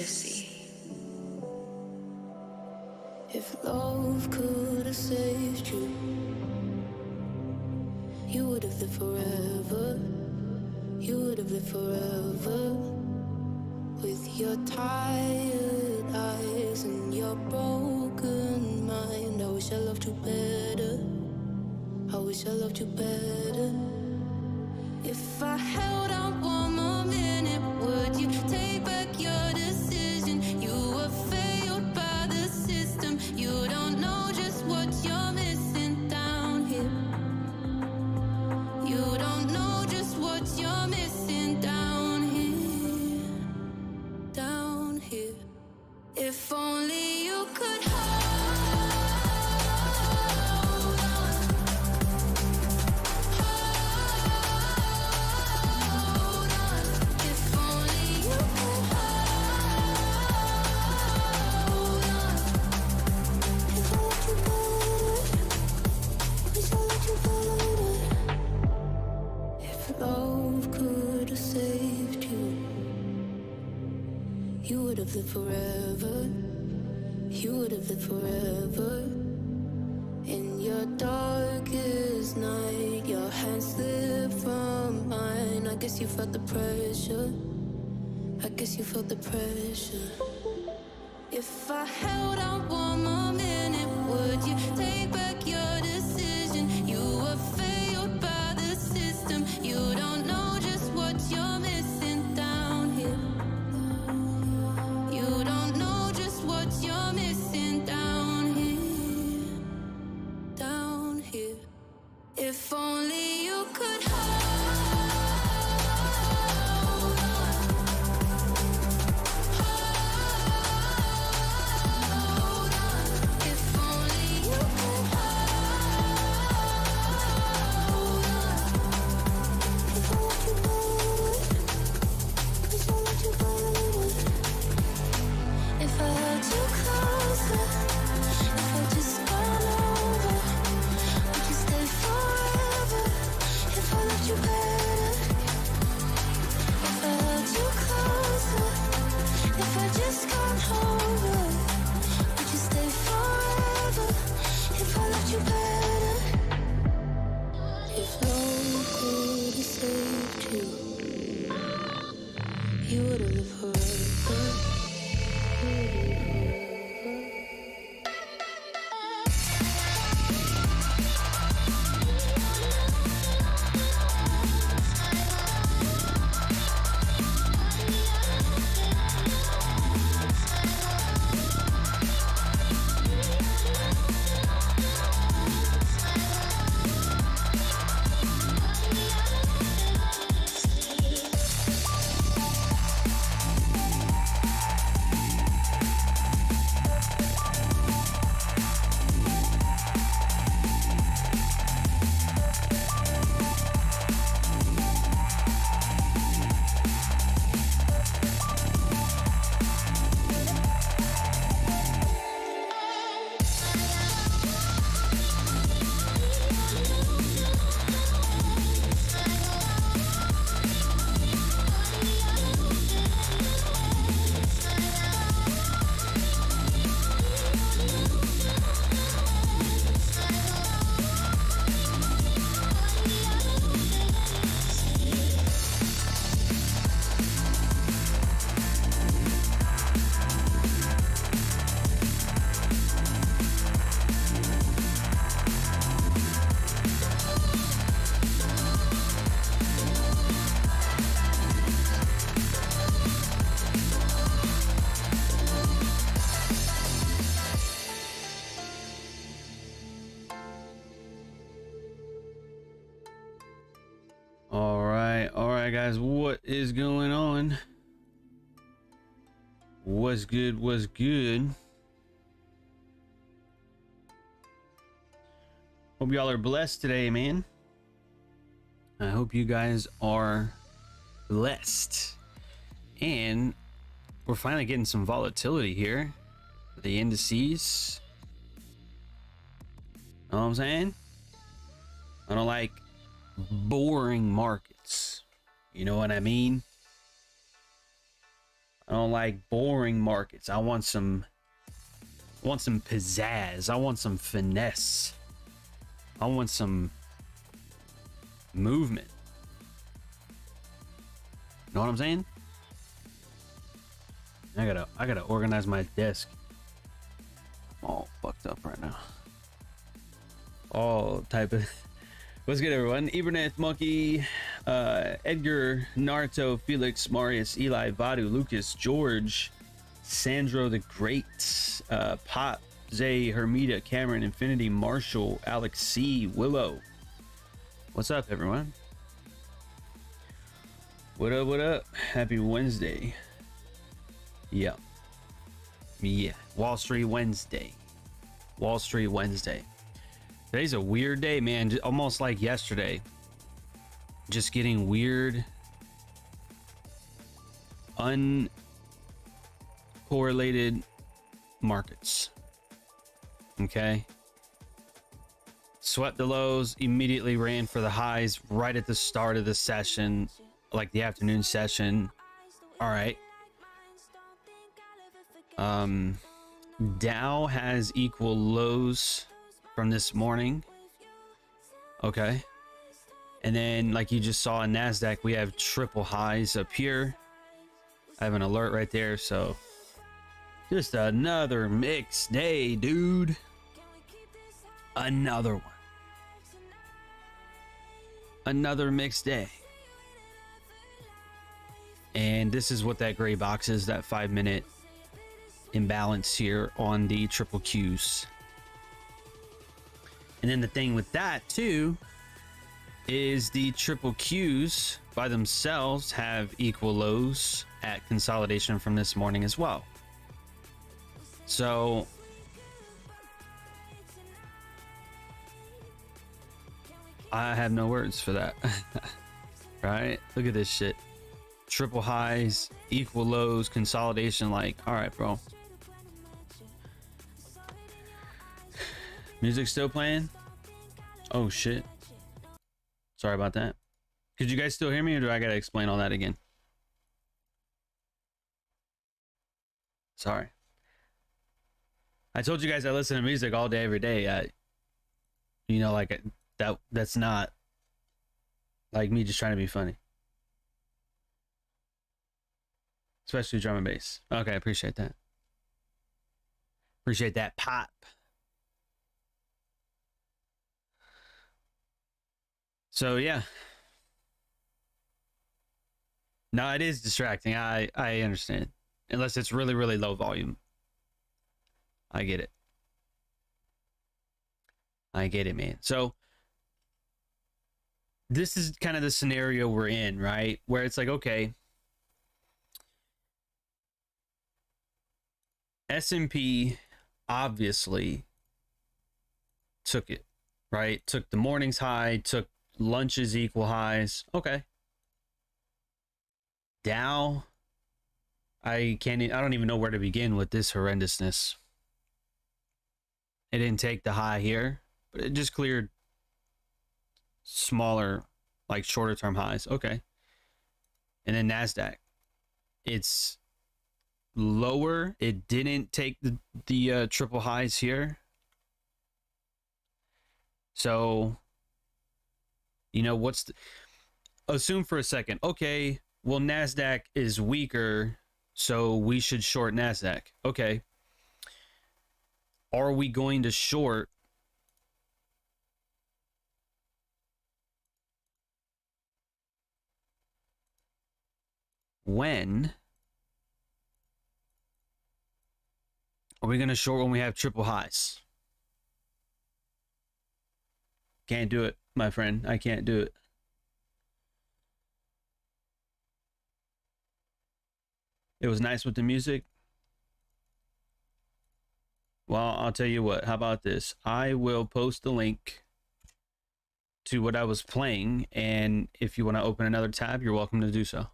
ecstasy. If love could have saved you, you would have lived forever. You would have lived forever. With your tired eyes and your broken mind. I wish I loved you better. I wish I loved you better. If I held out one more minute, would you take back your decision? You were failed by the system. You don't know just what you're missing down here. You don't know just what you're missing down here. Down here. If only you could lived forever. You would have lived forever. In your darkest night, your hands slipped from mine. I guess you felt the pressure. I guess you felt the pressure. If I held out one more minute, would you take back your decision? You were failed by the system. You don't know just what you're missing down here. You don't know just what you're missing down here. Down here. If only you could guys, what is going on? What's good? What's good? Hope y'all are blessed today, man. I hope you guys are blessed. And we're finally getting some volatility here. The indices. Know what I'm saying? I don't like boring markets. You know what I mean? I don't like boring markets. I want some pizzazz. I want some finesse. I want some movement. You know what I'm saying? I gotta organize my desk. I'm all fucked up right now. All type of. What's good, everyone? Ibernath, Monkey, Edgar, Naruto, Felix, Marius, Eli, Vadu, Lucas, George, Sandro the Great, Pop, Zay, Hermita, Cameron, Infinity, Marshall, Alex C, Willow. What's up, everyone? What up, what up? Happy Wednesday. Yeah. Wall Street Wednesday. Wall Street Wednesday. Today's a weird day, man. Almost like yesterday. Just getting weird, uncorrelated markets. Okay. Swept the lows, immediately ran for the highs right at the start of the session, like the afternoon session. All right. Dow has equal lows from this morning. Okay. And then, like you just saw in Nasdaq, we have triple highs up here. I have an alert right there. So just another mixed day, dude. Another one. Another mixed day. And this is what that gray box is, that 5-minute imbalance here on the triple Qs. And then the thing with that too is the triple Qs by themselves have equal lows at consolidation from this morning as well. So I have no words for that. Right? Look at this shit. Triple highs, equal lows, consolidation. Like, all right, bro. Music still playing? Oh shit. Sorry about that. Could you guys still hear me, or do I gotta explain all that again? Sorry. I told you guys I listen to music all day, every day. You know, like that's not like me just trying to be funny. Especially drum and bass. Okay, I appreciate that. Appreciate that pop. So yeah. No, it is distracting. I understand. Unless it's really, really low volume. I get it. I get it, man. So this is kind of the scenario we're in, right? Where it's like, okay, S&P obviously took it, right? Took the morning's high, took lunch's equal highs. Okay. Dow, I don't even know where to begin with this horrendousness. It didn't take the high here, but it just cleared smaller, like shorter term highs. Okay. And then Nasdaq, it's lower. It didn't take the triple highs here. So, you know, assume for a second, okay, well, Nasdaq is weaker, so we should short Nasdaq. Okay. Are we going to short when? Are we going to short when we have triple highs? Can't do it, my friend. I can't do it. It was nice with the music. Well, I'll tell you what. How about this? I will post the link to what I was playing, and if you want to open another tab, you're welcome to do so.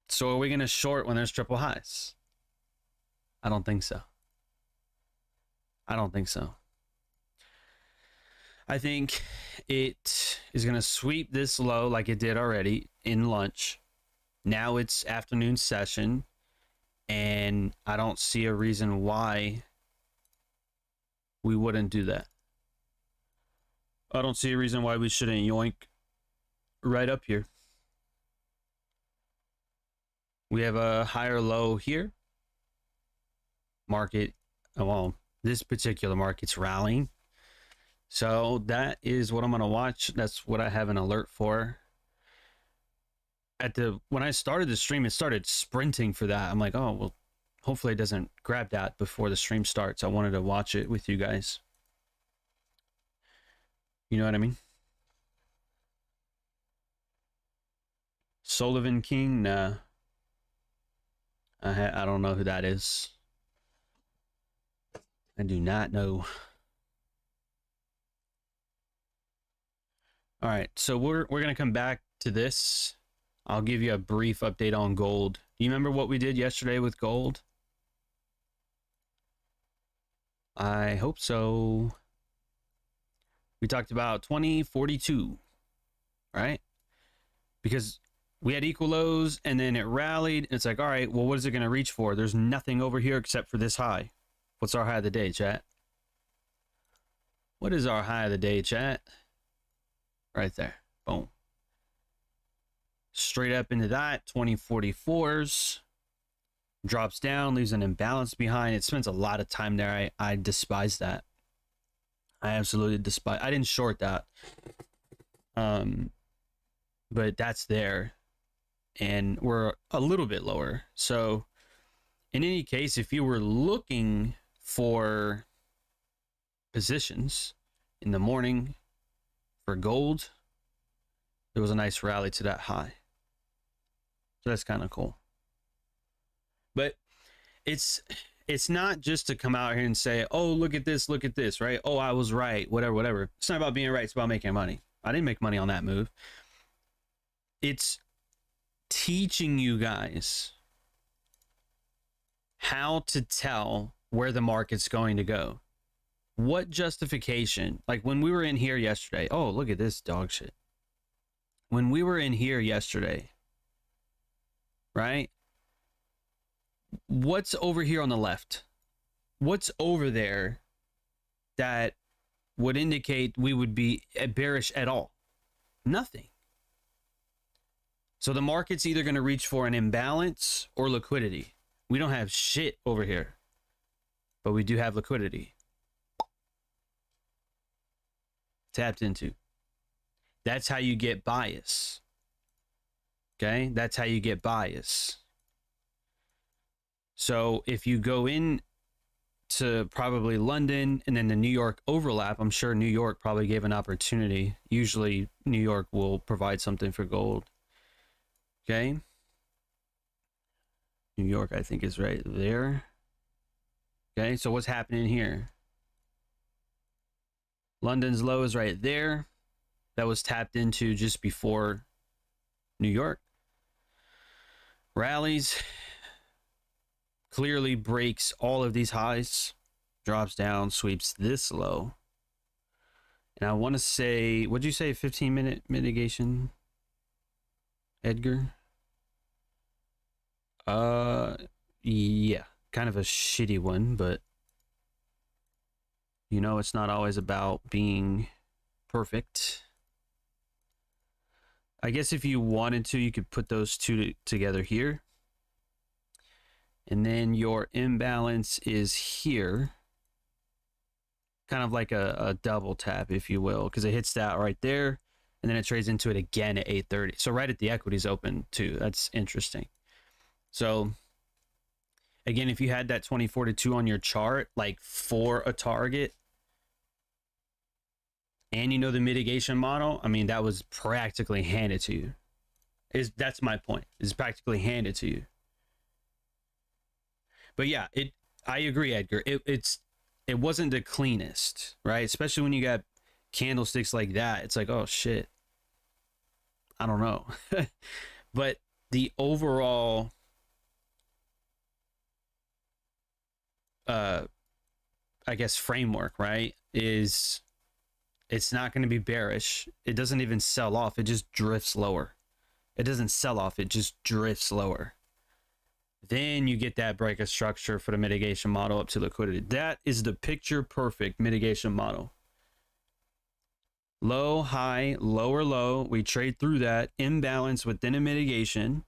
So are we going to short when there's triple highs? I don't think so. I don't think so. I think it is going to sweep this low like it did already in lunch. Now it's afternoon session, and I don't see a reason why we wouldn't do that. I don't see a reason why we shouldn't yoink right up here. We have a higher low here. Market, well, this particular market's rallying. So that is what I'm going to watch. That's what I have an alert for. When I started the stream, it started sprinting for that. I'm like, oh, well, hopefully it doesn't grab that before the stream starts. I wanted to watch it with you guys. You know what I mean? Sullivan King? Nah. I don't know who that is. I do not know. All right, so we're gonna come back to this. I'll give you a brief update on gold. Do you remember what we did yesterday with gold? I hope so. We talked about 2042, right? Because we had equal lows and then it rallied. It's like, all right, well, what is it going to reach for? There's nothing over here except for this high. What's our high of the day, chat? What is our high of the day, chat? Right there. Boom. Straight up into that. 2044s. Drops down, leaves an imbalance behind. It spends a lot of time there. I despise that. I absolutely despise. I didn't short that. But that's there. And we're a little bit lower. So in any case, if you were looking for positions in the morning for gold, there was a nice rally to that high. So that's kind of cool. But it's not just to come out here and say, oh, look at this, right? Oh, I was right, whatever. It's not about being right. It's about making money. I didn't make money on that move. It's teaching you guys how to tell where the market's going to go. What justification? Like when we were in here yesterday. Oh, look at this dog shit. When we were in here yesterday, right? What's over here on the left? What's over there that would indicate we would be bearish at all? Nothing. So the market's either going to reach for an imbalance or liquidity. We don't have shit over here, but we do have liquidity. Tapped into. That's how you get bias. Okay? That's how you get bias. So if you go in to probably London and then the New York overlap, I'm sure New York probably gave an opportunity. Usually New York will provide something for gold. Okay. New York, I think, is right there. Okay, so what's happening here? London's low is right there. That was tapped into just before New York. Rallies. Clearly breaks all of these highs, drops down, sweeps this low. And I want to say, what'd you say, 15-minute mitigation, Edgar? Yeah, kind of a shitty one, but you know, it's not always about being perfect. I guess if you wanted to, you could put those two together here. And then your imbalance is here. Kind of like a double tap, if you will, because it hits that right there. And then it trades into it again at 8:30. So right at the equities open too. That's interesting. So again, if you had that 2042 on your chart, like for a target, and you know the mitigation model, I mean, that was practically handed to you. That's my point. It's practically handed to you. But yeah, I agree, Edgar. It wasn't the cleanest, right? Especially when you got candlesticks like that. It's like, oh shit. I don't know. But the overall I guess framework, right, is It's not going to be bearish. It doesn't even sell off. It just drifts lower. It doesn't sell off. It just drifts lower. Then you get that break of structure for the mitigation model up to liquidity. That is the picture perfect mitigation model. Low, high, lower, low. We trade through that. Imbalance within a mitigation,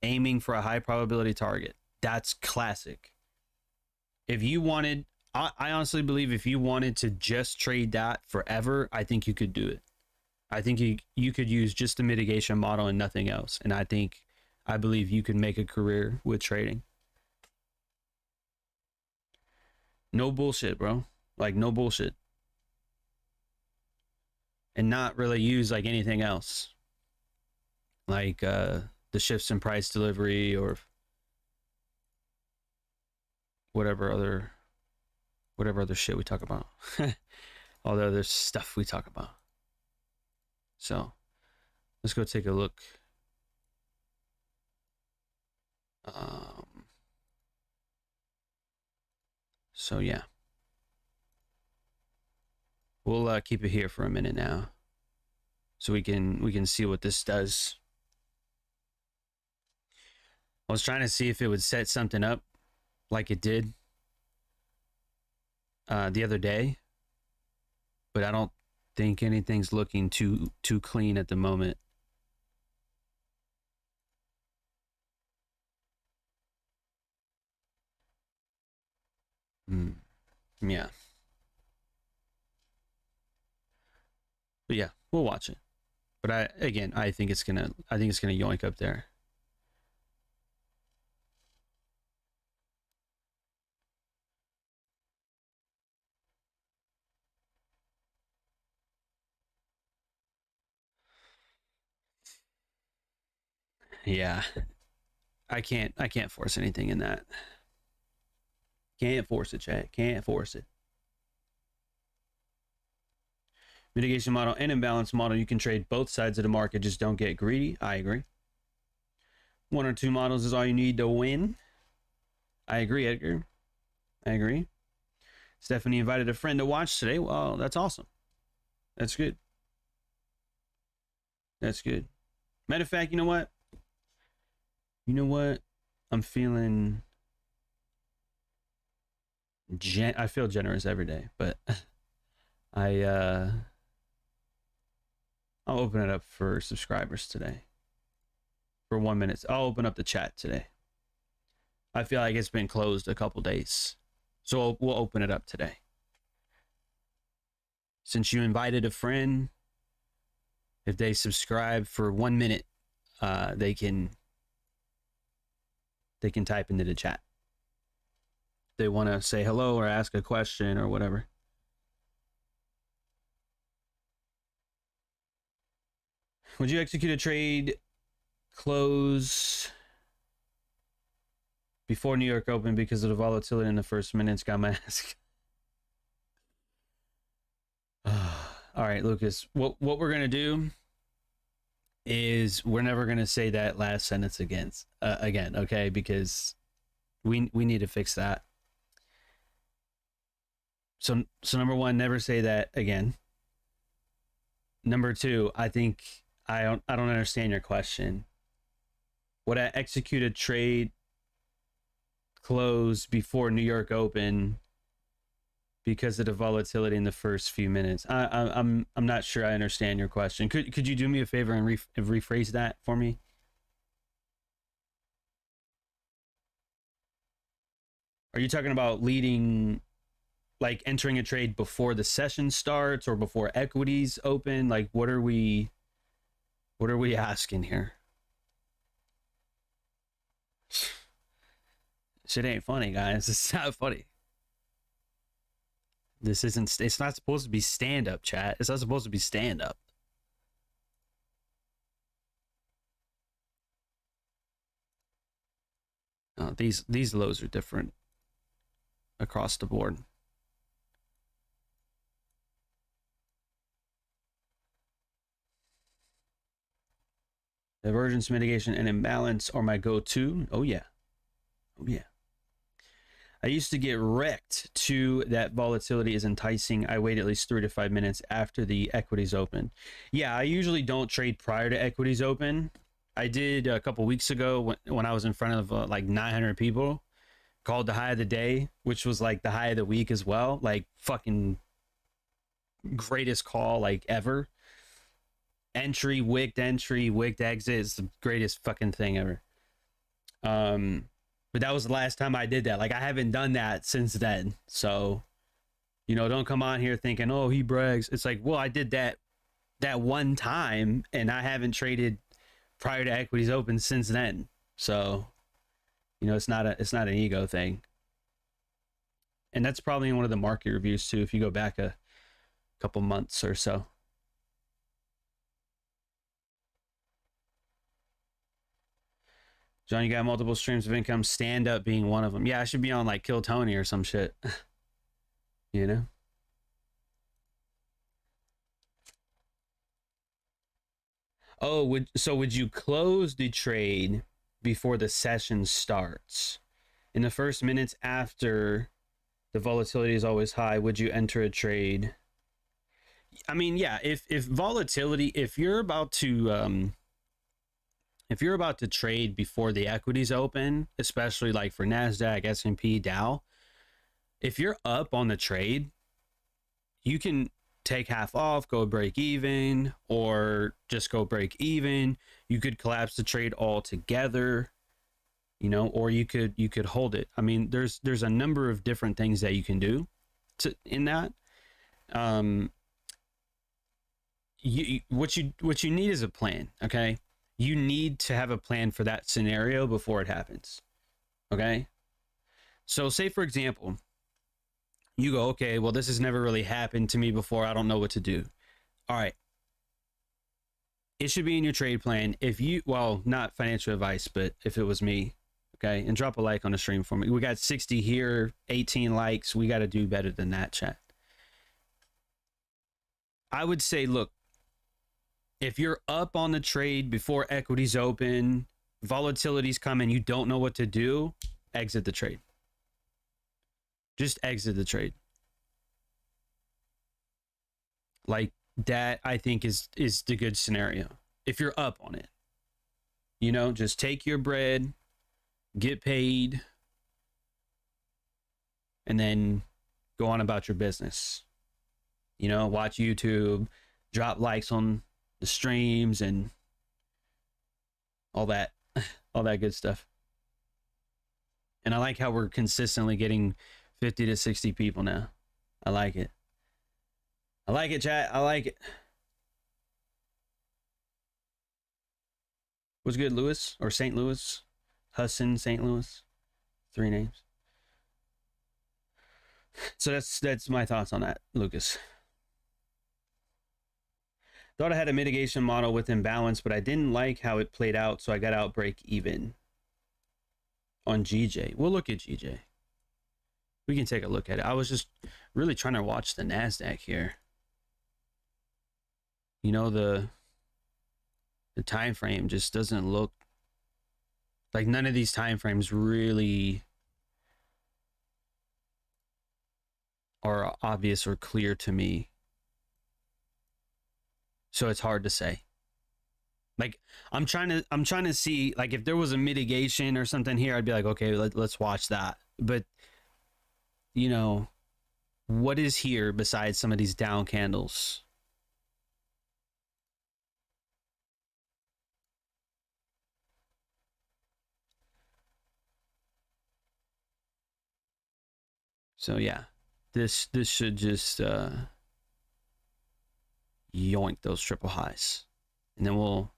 aiming for a high probability target. That's classic. If you wanted, I honestly believe if you wanted to just trade that forever, I think you could do it. I think you could use just the mitigation model and nothing else. And I believe you could make a career with trading. No bullshit, bro. Like, no bullshit. And not really use like anything else. Like the shifts in price delivery or whatever other shit we talk about. All the other stuff we talk about. So let's go take a look. So yeah, we'll keep it here for a minute now, so we can see what this does. I was trying to see if it would set something up like it did the other day, but I don't think anything's looking too clean at the moment. Yeah. But yeah, we'll watch it. But I think it's gonna yoink up there. Yeah. I can't force anything in that. Can't force it, chat. Can't force it. Mitigation model and imbalance model, you can trade both sides of the market, just don't get greedy. I agree. 1 or 2 models is all you need to win. I agree, Edgar. I agree. Stephanie invited a friend to watch today. Well, that's awesome. That's good. That's good. Matter of fact, you know what? I'm feeling I feel generous every day, but I'll open it up for subscribers today. For 1 minute. I'll open up the chat today. I feel like it's been closed a couple days. So we'll open it up today. Since you invited a friend, if they subscribe for 1 minute, they can type into the chat. They want to say hello or ask a question or whatever. Would you execute a trade close before New York open because of the volatility in the first minutes? Got my ass. All right, Lucas, what we're going to do is we're never going to say that last sentence again, okay? Because we need to fix that. So number 1, never say that again. Number 2, I think I don't understand your question. Would I execute a trade close before New York open because of the volatility in the first few minutes? I'm not sure I understand your question. Could you do me a favor and rephrase that for me? Are you talking about leading, like entering a trade before the session starts or before equities open? Like, what are we asking here? Shit ain't funny, guys. It's not funny. It's not supposed to be stand-up, chat. It's not supposed to be stand-up. Oh, these lows are different across the board. Divergence, mitigation, and imbalance are my go-to. Oh yeah. I used to get wrecked to that volatility is enticing. I wait at least 3 to 5 minutes after the equities open. Yeah, I usually don't trade prior to equities open. I did a couple weeks ago when I was in front of like 900 people, called the high of the day, which was like the high of the week as well. Like fucking greatest call like ever. Entry, wicked exit is the greatest fucking thing ever. But that was the last time I did that. Like I haven't done that since then. So, you know, don't come on here thinking, oh, he brags. It's like, well, I did that one time and I haven't traded prior to equities open since then. So, you know, it's not an ego thing. And that's probably in one of the market reviews too, if you go back a couple months or so. John, you got multiple streams of income, stand up being one of them. Yeah, I should be on like Kill Tony or some shit. You know? Oh, would you close the trade before the session starts? In the first minutes after the volatility is always high, would you enter a trade? I mean, yeah, if volatility, if you're about to trade before the equities open, especially like for Nasdaq, S&P, Dow, if you're up on the trade, you can take half off, go break even, or just go break even. You could collapse the trade altogether, you know, or you could hold it. I mean, there's a number of different things that you can do in that. What you need is a plan, okay? You need to have a plan for that scenario before it happens. Okay? So say for example, you go, okay, well, this has never really happened to me before. I don't know what to do. All right. It should be in your trade plan. If you, well, not financial advice, but if it was me, okay, and drop a like on the stream for me. We got 60 here, 18 likes. We got to do better than that, chat. I would say, look, if you're up on the trade before equities open, volatility's coming, you don't know what to do, exit the trade. Just exit the trade. Like that, I think is the good scenario. If you're up on it, you know, just take your bread, get paid, and then go on about your business. You know, watch YouTube, drop likes on the streams and all that good stuff. And I like how we're consistently getting 50 to 60 people now. I like it. I like it, chat. I like it. What's good, Louis? Or St. Louis? Hudson, St. Louis. 3 names. So that's my thoughts on that, Lucas. Thought I had a mitigation model with imbalance, but I didn't like how it played out, so I got out break even on GJ. We'll look at GJ. We can take a look at it. I was just really trying to watch the Nasdaq here. You know, the time frame just doesn't look like, none of these time frames really are obvious or clear to me. So it's hard to say. Like I'm trying to see, like, if there was a mitigation or something here, I'd be like, okay, let's watch that. But you know, what is here besides some of these down candles? So yeah, this should just yoink those triple highs, and then we'll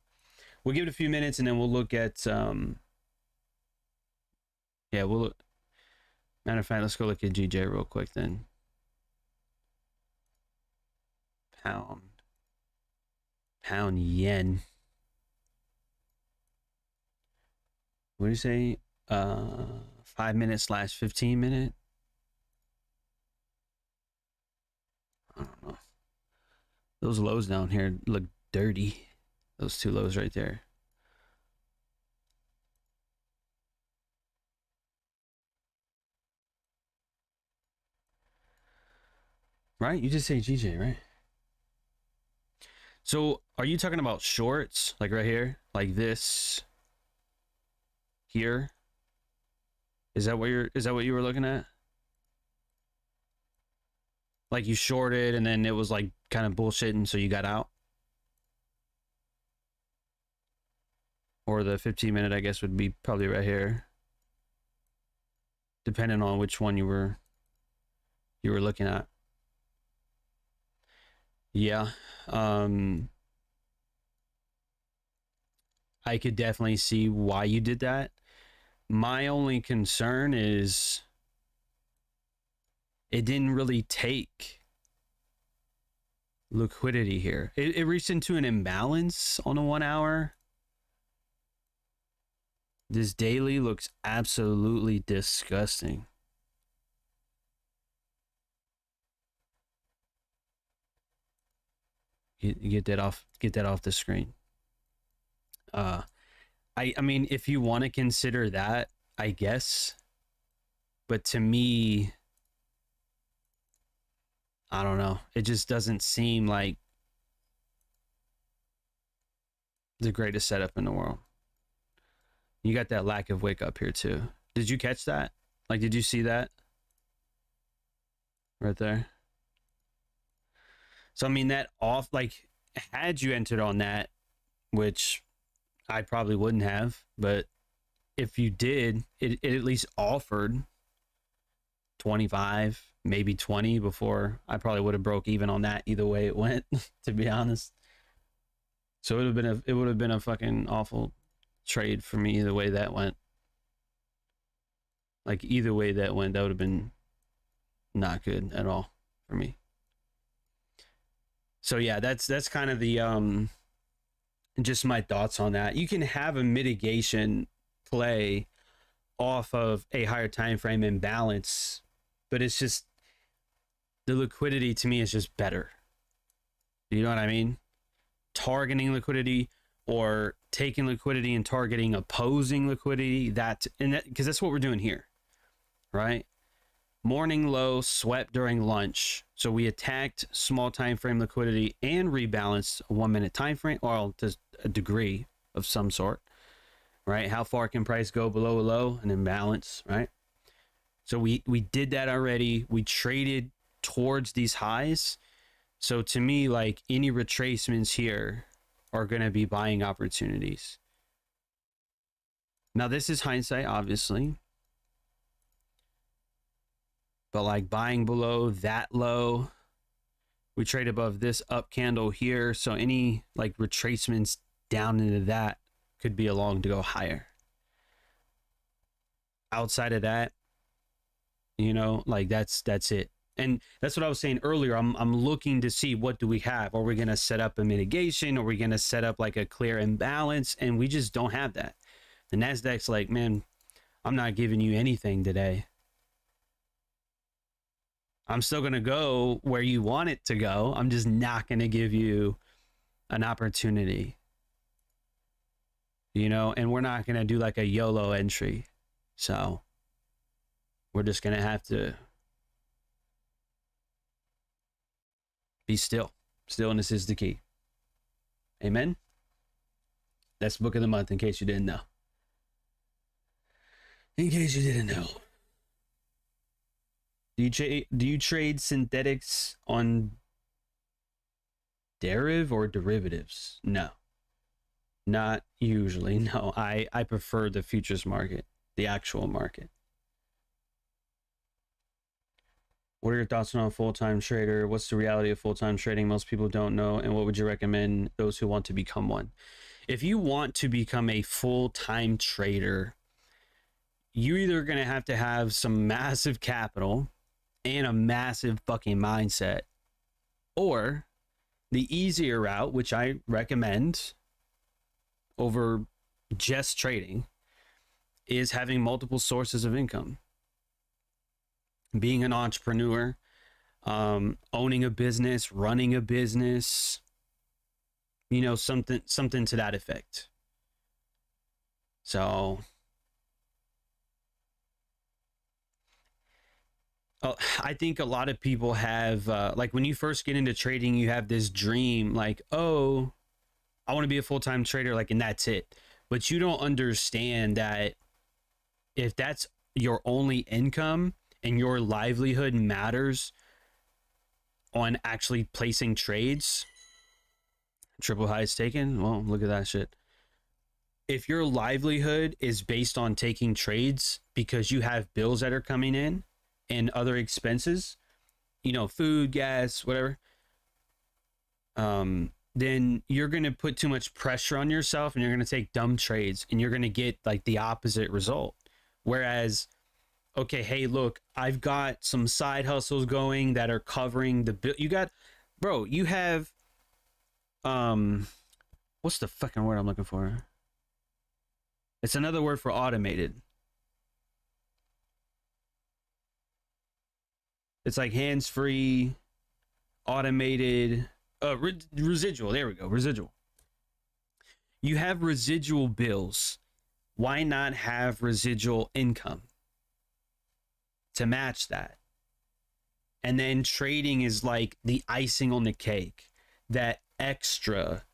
give it a few minutes, and then we'll look at yeah, we'll look. Matter of fact, let's go look at GJ real quick then. Pound yen. What do you say? 5 minute / 15 minute. I don't know. Those lows down here look dirty. Those 2 lows right there. right? You just say GJ, right? So are you talking about shorts, like right here, like this here? Is that what you were looking at? Like you shorted and then it was like kind of bullshitting, so you got out? Or the 15-minute, I guess, would be probably right here, depending on which one you were looking at. Yeah. I could definitely see why you did that. My only concern is it didn't really take liquidity here. It reached into an imbalance on a 1 hour. This daily looks absolutely disgusting. Get that off the screen. I mean, if you want to consider that, I guess. But to me, I don't know. It just doesn't seem like the greatest setup in the world. You got that lack of wake up here too. Did you catch that? Like, did you see that? Right there. So, I mean, that off, like, had you entered on that, which I probably wouldn't have, but if you did, it at least offered 25, maybe 20 before I probably would have broke even on that either way it went, to be honest. So it would have been a fucking awful trade for me either way that went. Like either way that went, that would have been not good at all for me. So yeah, that's kind of the just my thoughts on that. You can have a mitigation play off of a higher time frame imbalance, but it's just the liquidity to me is just better. You know what I mean? Targeting liquidity or taking liquidity and targeting opposing liquidity, because that's what we're doing here, right? Morning low swept during lunch, so we attacked small time frame liquidity and rebalanced a 1 minute time frame, or to a degree of some sort, right? How far can price go below a low? An imbalance, right? So we did that already. We traded towards these highs. So to me, like, any retracements here are going to be buying opportunities. Now, this is hindsight, obviously. But like buying below that low, we trade above this up candle here. So any like retracements down into that could be along to go higher. Outside of that, you know, like that's it. And that's what I was saying earlier. I'm looking to see, what do we have? Are we going to set up a mitigation? Are we going to set up like a clear imbalance? And we just don't have that. The Nasdaq's like, man, I'm not giving you anything today. I'm still going to go where you want it to go. I'm just not going to give you an opportunity. You know, and we're not going to do like a YOLO entry. So we're just going to have to be still. Stillness is the key. Amen. That's book of the month, in case you didn't know. In case you didn't know. Do you trade synthetics on or derivatives? No. Not usually. No. I prefer the futures market, the actual market. What are your thoughts on a full-time trader? What's the reality of full-time trading? Most people don't know. And what would you recommend those who want to become one? If you want to become a full-time trader, you're either going to have some massive capital and a massive fucking mindset, or the easier route, which I recommend over just trading, is having multiple sources of income. Being an entrepreneur, owning a business, running a business, you know, something to that effect. So I think a lot of people have like when you first get into trading, you have this dream like, oh, I want to be a full-time trader, like, and that's it. But you don't understand that if that's your only income and your livelihood matters on actually placing trades, triple highs taken. Well, look at that shit. If your livelihood is based on taking trades because you have bills that are coming in and other expenses, you know, food, gas, whatever, then you're going to put too much pressure on yourself and you're going to take dumb trades and you're going to get like the opposite result. Whereas, okay, hey, look, I've got some side hustles going that are covering the bill. You got, bro, you have, what's the fucking word I'm looking for? It's another word for automated. It's like hands-free, automated, residual. There we go, residual. You have residual bills. Why not have residual income to match that? And then trading is like the icing on the cake, that extra,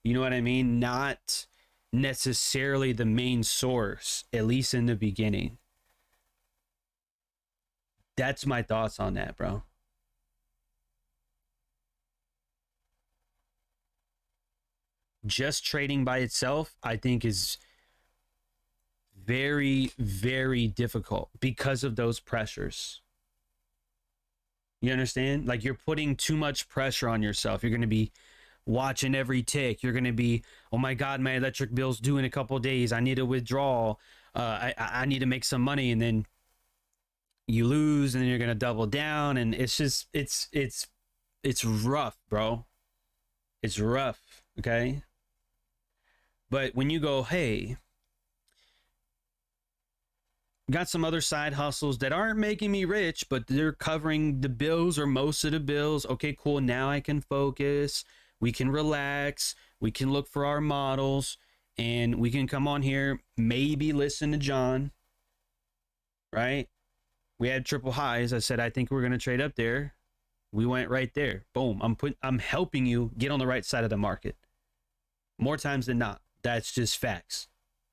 you know what I mean? Not necessarily the main source, at least in the beginning. That's my thoughts on that, bro. Just trading by itself, I think, is very, very difficult because of those pressures. You understand? Like, you're putting too much pressure on yourself. You're going to be watching every tick. You're going to be, oh my God, my electric bill's due in a couple of days. I need to withdraw. I need to make some money. And then you lose and then you're going to double down. And it's just, it's rough, bro. It's rough. Okay. But when you go, hey, got some other side hustles that aren't making me rich, but they're covering the bills or most of the bills. Okay, cool. Now I can focus. We can relax. We can look for our models and we can come on here, maybe listen to Jon, right? We had triple highs. I said, I think we're going to trade up there. We went right there. Boom. I'm helping you get on the right side of the market more times than not. That's just facts.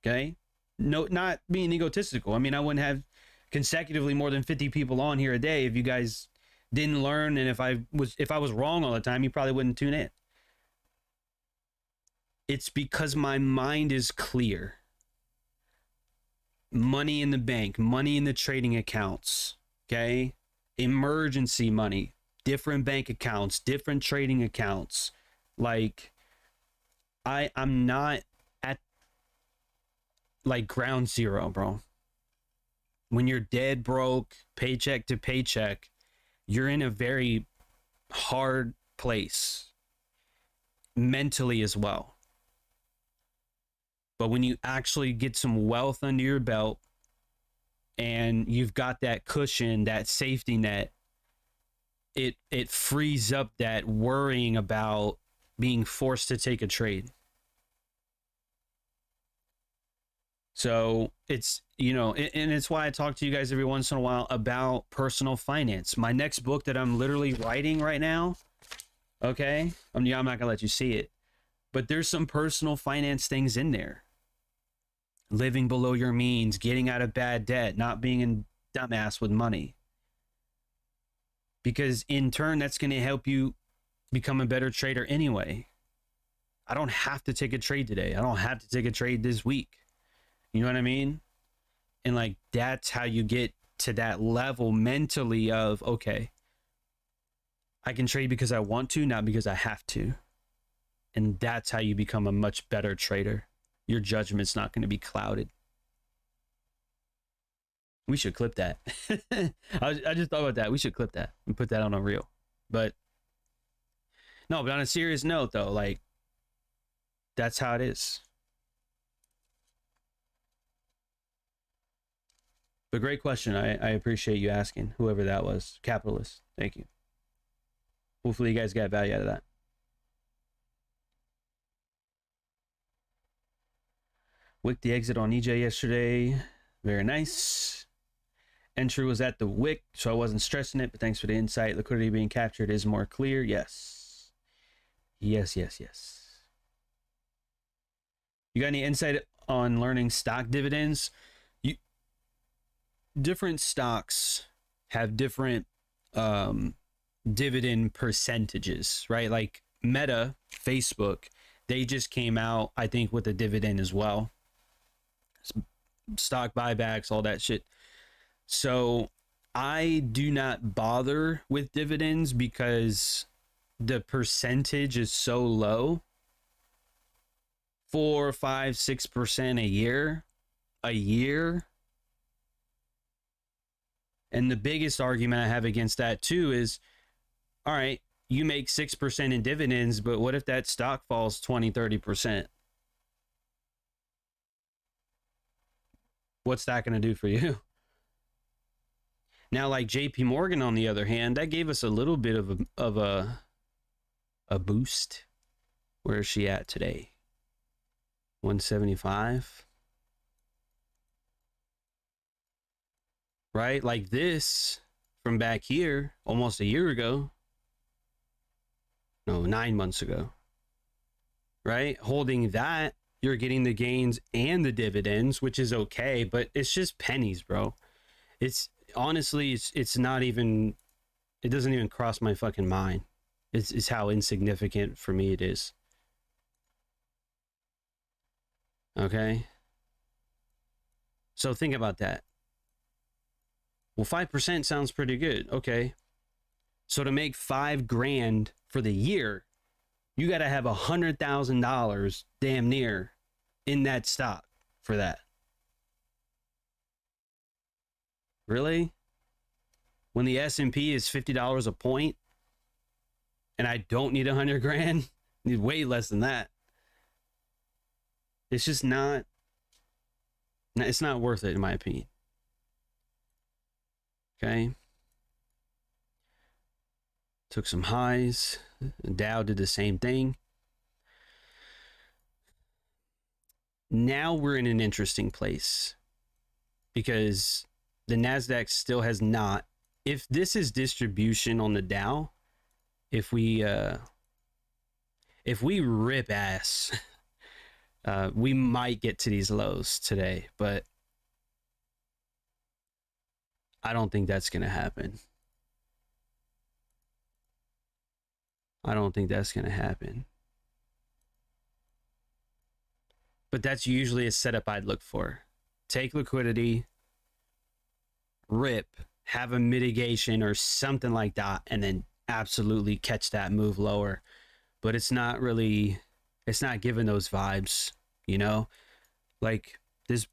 Okay. No, not being egotistical. I mean, I wouldn't have consecutively more than 50 people on here a day if you guys didn't learn. And if I was wrong all the time, you probably wouldn't tune in. It's because my mind is clear. Money in the bank, money in the trading accounts, okay? Emergency money, different bank accounts, different trading accounts. Like, I'm not at like ground zero, bro. When you're dead broke, paycheck to paycheck, you're in a very hard place mentally as well. But when you actually get some wealth under your belt and you've got that cushion, that safety net, it frees up that worrying about being forced to take a trade. So it's, you know, and it's why I talk to you guys every once in a while about personal finance. My next book that I'm literally writing right now, okay? I'm not gonna let you see it, but there's some personal finance things in there. Living below your means, getting out of bad debt, not being a dumbass with money. Because in turn, that's going to help you become a better trader anyway. I don't have to take a trade today. I don't have to take a trade this week. You know what I mean? And like, that's how you get to that level mentally of, okay, I can trade because I want to, not because I have to. And that's how you become a much better trader. Your judgment's not going to be clouded. We should clip that. I just thought about that. We should clip that and put that on a reel. But no, but on a serious note though, like, that's how it is. But great question. I appreciate you asking, whoever that was. Capitalist. Thank you. Hopefully you guys got value out of that. Wick the exit on EJ yesterday. Very nice. Entry was at the wick, so I wasn't stressing it, but thanks for the insight. Liquidity being captured is more clear. Yes. Yes, yes, yes. You got any insight on learning stock dividends? Different stocks have different dividend percentages, right? Like Meta, Facebook, they just came out, I think, with a dividend as well. Stock buybacks, all that shit. So I do not bother with dividends because the percentage is so low. 4, 5, 6% a year. And the biggest argument I have against that too is, all right, you make 6% in dividends, but what if that stock falls 20, 30%? What's that going to do for you? Now, like JP Morgan, on the other hand, that gave us a little bit of a boost. Where is she at today? 175. Right? Like this from back here almost a year ago. No, 9 months ago. Right? Holding that, you're getting the gains and the dividends, which is okay, but it's just pennies, bro. It's honestly, it's not even, it doesn't even cross my fucking mind. It's how insignificant for me it is. Okay? So think about that. Well, 5% sounds pretty good. Okay. So to make $5,000 for the year, you got to have $100,000 damn near in that stock for that. Really? When the S&P is $50 a point and I don't need $100,000, I need way less than that. It's just not, it's not worth it in my opinion. Okay. Took some highs. Dow did the same thing. Now we're in an interesting place because the Nasdaq still has not. If this is distribution on the Dow, if we rip ass, we might get to these lows today, but I don't think that's going to happen. I don't think that's going to happen. But that's usually a setup I'd look for. Take liquidity, rip, have a mitigation or something like that, and then absolutely catch that move lower. But it's not really, it's not giving those vibes, you know? Like this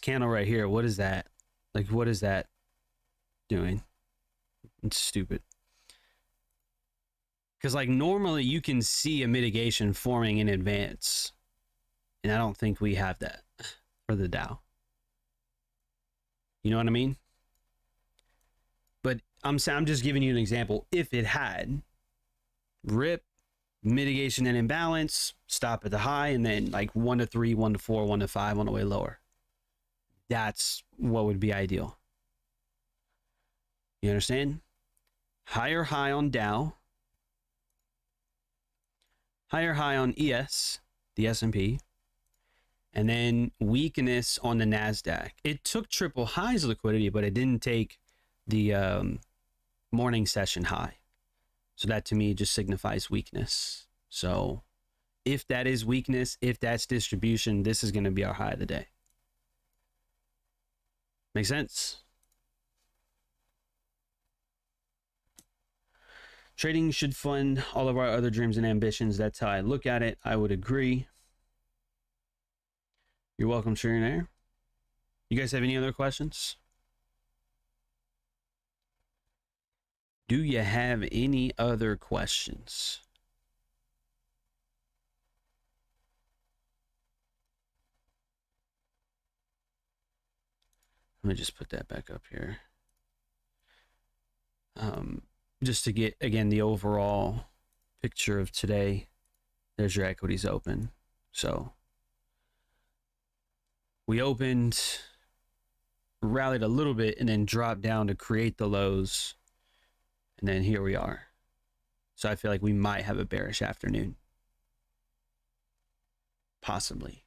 candle right here, what is that? Like, what is that doing? It's stupid. Because, like, normally you can see a mitigation forming in advance. And I don't think we have that for the Dow. You know what I mean? But I'm just giving you an example. If it had, rip, mitigation and imbalance, stop at the high, and then like 1 to 3, 1 to 4, 1 to 5 on the way lower. That's what would be ideal. You understand? Higher high on Dow. Higher high on ES, the S&P. And then weakness on the Nasdaq. It took triple highs liquidity, but it didn't take the morning session high. So that to me just signifies weakness. So if that is weakness, if that's distribution, this is going to be our high of the day. Make sense? Trading should fund all of our other dreams and ambitions. That's how I look at it. I would agree. You're welcome, Sharionaire. You guys have any other questions? Do you have any other questions? Let me just put that back up here. Just to get, again, the overall picture of today. There's your equities open. So we opened rallied a little bit and then dropped down to create the lows. And then here we are. So I feel like we might have a bearish afternoon. Possibly.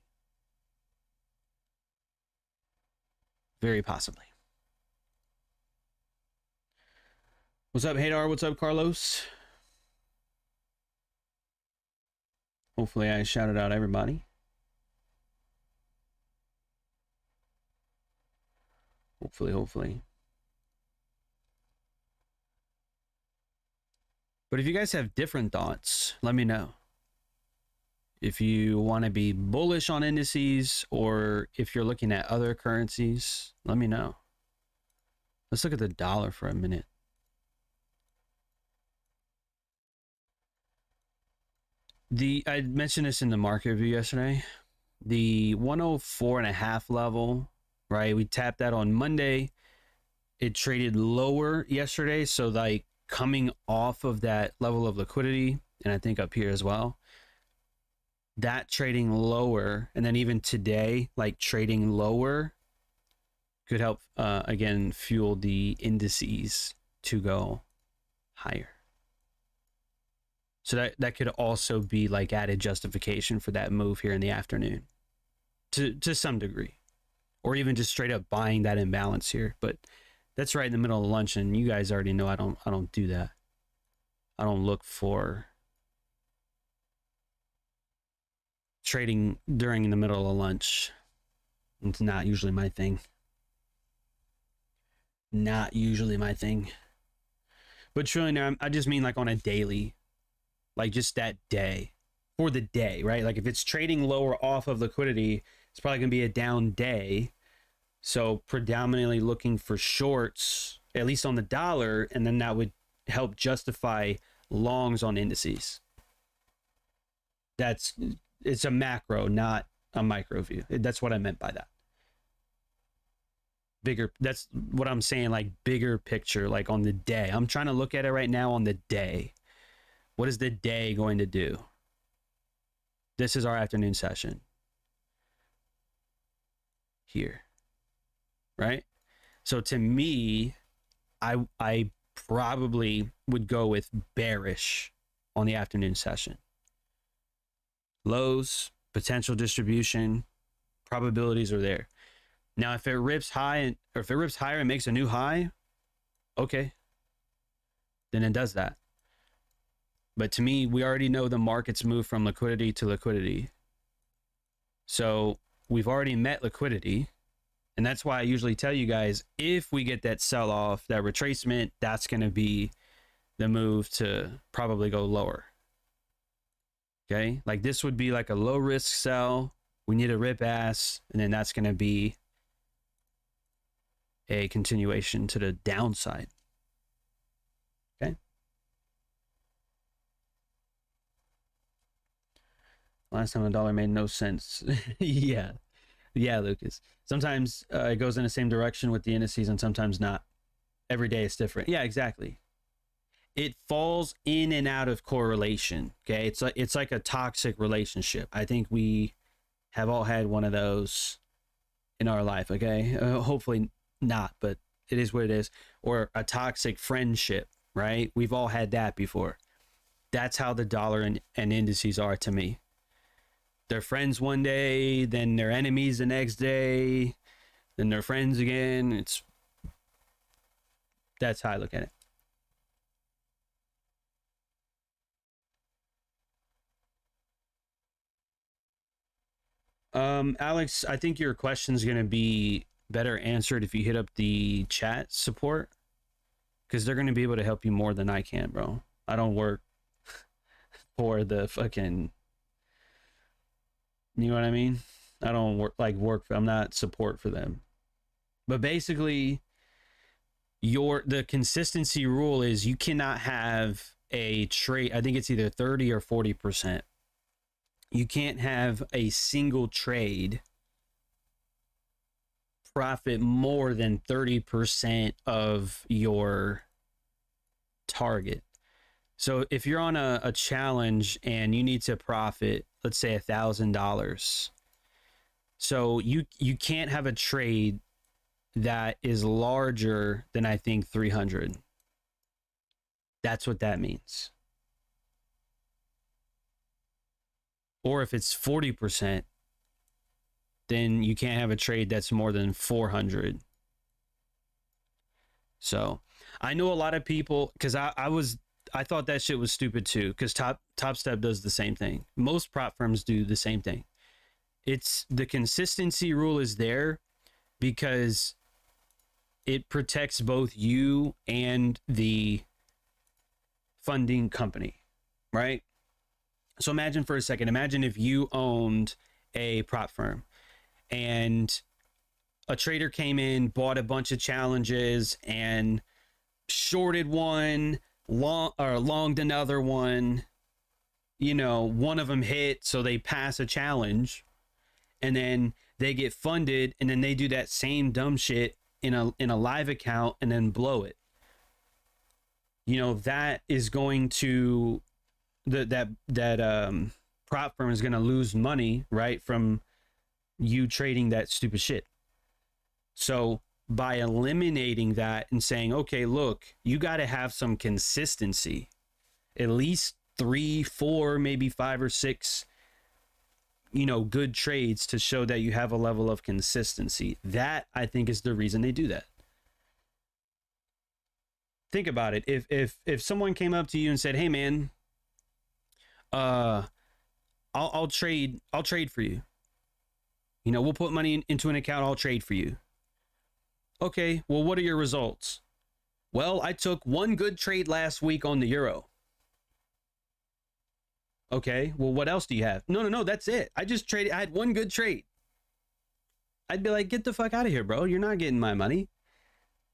Very possibly. What's up, Hadar? What's up, Carlos? Hopefully I shouted out everybody. Hopefully. But if you guys have different thoughts, let me know. If you want to be bullish on indices or if you're looking at other currencies, let me know. Let's look at the dollar for a minute. I mentioned this in the market review yesterday. The 104.5 level, right? We tapped that on Monday. It traded lower yesterday. So like coming off of that level of liquidity, and I think up here as well, that trading lower, and then even today, like trading lower could help, again, fuel the indices to go higher. So that could also be like added justification for that move here in the afternoon to some degree, or even just straight up buying that imbalance here. But that's right in the middle of lunch, and you guys already know I don't do that. I don't look for trading during the middle of lunch. It's not usually my thing. Not usually my thing. But truly, I just mean like on a daily. Like just that day, for the day, right? Like if it's trading lower off of liquidity, it's probably going to be a down day. So predominantly looking for shorts, at least on the dollar, and then that would help justify longs on indices. It's a macro, not a micro view. That's what I meant by that. Bigger, that's what I'm saying, like bigger picture, like on the day. I'm trying to look at it right now on the day. What is the day going to do? This is our afternoon session. Here. Right? So to me, I probably would go with bearish on the afternoon session. Lows, potential distribution, probabilities are there. Now, if it rips high or if it rips higher and makes a new high, okay. Then it does that. But to me, we already know the market's moved from liquidity to liquidity. So we've already met liquidity. And that's why I usually tell you guys, if we get that sell-off, that retracement, that's going to be the move to probably go lower. Okay? Like this would be like a low-risk sell. We need a rip ass. And then that's going to be a continuation to the downside. Okay? Last time the dollar made no sense. Yeah, Lucas. Sometimes it goes in the same direction with the indices and sometimes not. Every day is different. Yeah, exactly. It falls in and out of correlation. Okay, it's like a toxic relationship. I think we have all had one of those in our life. Okay, hopefully not, but it is what it is. Or a toxic friendship, right? We've all had that before. That's how the dollar and indices are to me. They're friends one day, then they're enemies the next day, then they're friends again. That's how I look at it. Alex, I think your question's going to be better answered if you hit up the chat support, because they're going to be able to help you more than I can, bro. I don't work for the fucking... You know what I mean? I don't I'm not support for them. But basically, the consistency rule is you cannot have a trade. I think it's either 30 or 40%. You can't have a single trade profit more than 30% of your target. So if you're on a challenge and you need to profit, let's say $1,000, so you can't have a trade that is larger than I think 300. That's what that means. Or if it's 40%, then you can't have a trade that's more than 400. So I know a lot of people, because I thought that shit was stupid too, because Top Step does the same thing. Most prop firms do the same thing. It's the consistency rule is there because it protects both you and the funding company, right? So imagine for a second, imagine if you owned a prop firm and a trader came in, bought a bunch of challenges and shorted one, longed another one. You know, one of them hit, so they pass a challenge, and then they get funded, and then they do that same dumb shit in a live account and then blow it. You know, that is going to that prop firm is going to lose money, right, from you trading that stupid shit. So by eliminating that and saying, okay, look, you got to have some consistency, at least 3, 4, maybe 5 or 6, you know, good trades to show that you have a level of consistency. That, I think, is the reason they do that. Think about it. If someone came up to you and said, hey man, I'll trade for you. You know, we'll put money into an account, I'll trade for you. Okay, well, what are your results? Well, I took one good trade last week on the euro. Okay, well, what else do you have? No, that's it. I just traded, I had one good trade. I'd be like, get the fuck out of here, bro. You're not getting my money.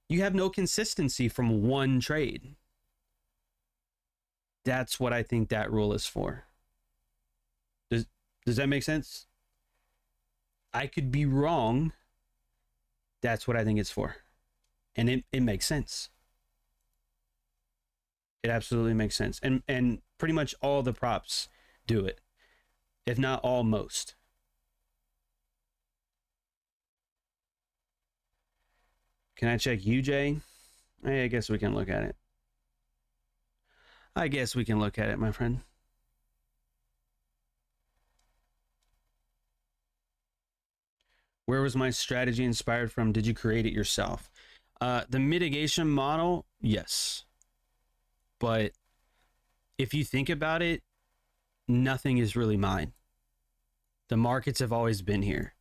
You have no consistency from one trade. That's what I think that rule is for. Does that make sense? I could be wrong. That's what I think it's for. And it makes sense. It absolutely makes sense. And pretty much all the props do it. If not all, most. Can I check UJ? Hey, I guess we can look at it. I guess we can look at it, my friend. Where was my strategy inspired from? Did you create it yourself? The mitigation model, yes. But if you think about it, nothing is really mine. The markets have always been here.